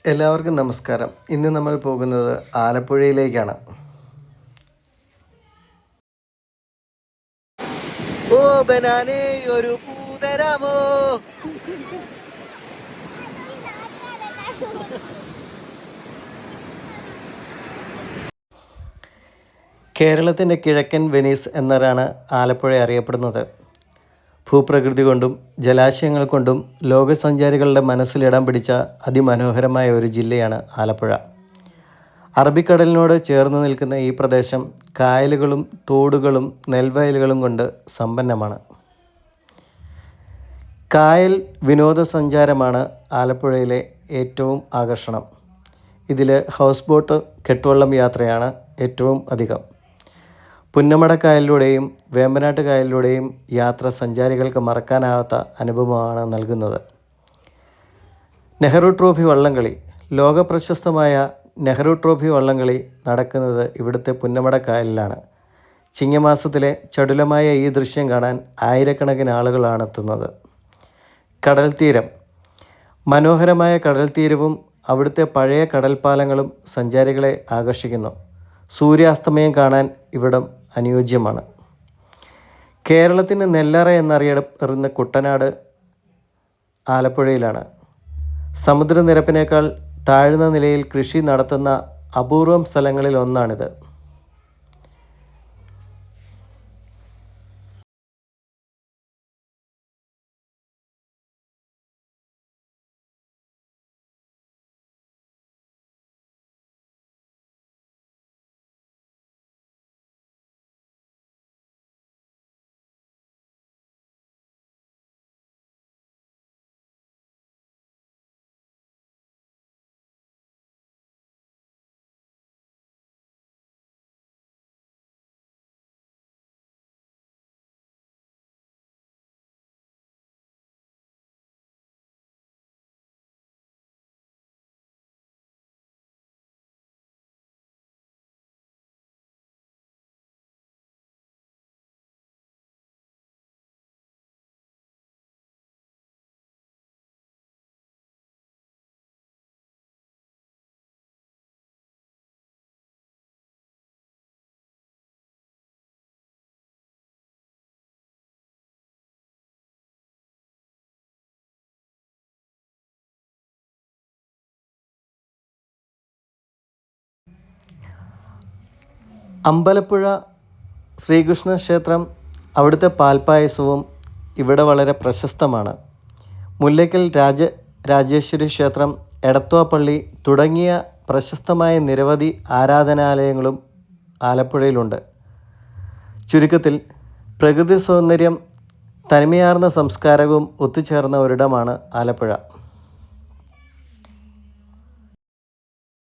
എല്ലാവർക്കും നമസ്കാരം. ഇന്ന് നമ്മൾ പോകുന്നത് ആലപ്പുഴയിലേക്കാണ്. ഓ ബനാനേ ഒരു പൂതരാമോ. കേരളത്തിൻ്റെ കിഴക്കൻ വെനീസ് എന്നതാണ് ആലപ്പുഴ അറിയപ്പെടുന്നത്. ഭൂപ്രകൃതി കൊണ്ടും ജലാശയങ്ങൾ കൊണ്ടും ലോകസഞ്ചാരികളുടെ മനസ്സിലിടം പിടിച്ച അതിമനോഹരമായ ഒരു ജില്ലയാണ് ആലപ്പുഴ. അറബിക്കടലിനോട് ചേർന്ന് നിൽക്കുന്ന ഈ പ്രദേശം കായലുകളും തോടുകളും നെൽവയലുകളും കൊണ്ട് സമ്പന്നമാണ്. കായൽ വിനോദസഞ്ചാരമാണ് ആലപ്പുഴയിലെ ഏറ്റവും ആകർഷണം. ഇതിൽ ഹൗസ് ബോട്ട് കെട്ടുവള്ളം യാത്രയാണ് ഏറ്റവും അധികം. പുന്നമടക്കായലിലൂടെയും വേമ്പനാട്ട് കായലിലൂടെയും യാത്ര സഞ്ചാരികൾക്ക് മറക്കാനാവാത്ത അനുഭവമാണ് നൽകുന്നത്. നെഹ്റു ട്രോഫി വള്ളംകളി, ലോകപ്രശസ്തമായ നെഹ്റു ട്രോഫി വള്ളംകളി നടക്കുന്നത് ഇവിടുത്തെ പുന്നമടക്കായലിലാണ്. ചിങ്ങമാസത്തിലെ ചടുലമായ ഈ ദൃശ്യം കാണാൻ ആയിരക്കണക്കിന് ആളുകളാണ് എത്തുന്നത്. കടൽ തീരം, മനോഹരമായ കടൽ തീരവും അവിടുത്തെ പഴയ കടൽപ്പാലങ്ങളും സഞ്ചാരികളെ ആകർഷിക്കുന്നു. സൂര്യാസ്തമയം കാണാൻ ഇവിടം അനുയോജ്യമാണ്. കേരളത്തിന് നെല്ലറ എന്നറിയപ്പെടുന്ന കുട്ടനാട് ആലപ്പുഴയിലാണ്. സമുദ്രനിരപ്പിനേക്കാൾ താഴ്ന്ന നിലയിൽ കൃഷി നടത്തുന്ന അപൂർവം സ്ഥലങ്ങളിൽ ഒന്നാണിത്. അമ്പലപ്പുഴ ശ്രീകൃഷ്ണ ക്ഷേത്രം, അവിടുത്തെ പാൽപ്പായസവും ഇവിടെ വളരെ പ്രശസ്തമാണ്. മുല്ലയ്ക്കൽ രാജേശ്വരി ക്ഷേത്രം, എടത്വ പള്ളി തുടങ്ങിയ പ്രശസ്തമായ നിരവധി ആരാധനാലയങ്ങളും ആലപ്പുഴയിലുണ്ട്. ചുരുക്കത്തിൽ പ്രകൃതി സൗന്ദര്യം, തനിമയാർന്ന സംസ്കാരവും ഒത്തുചേർന്ന ഒരിടമാണ് ആലപ്പുഴ.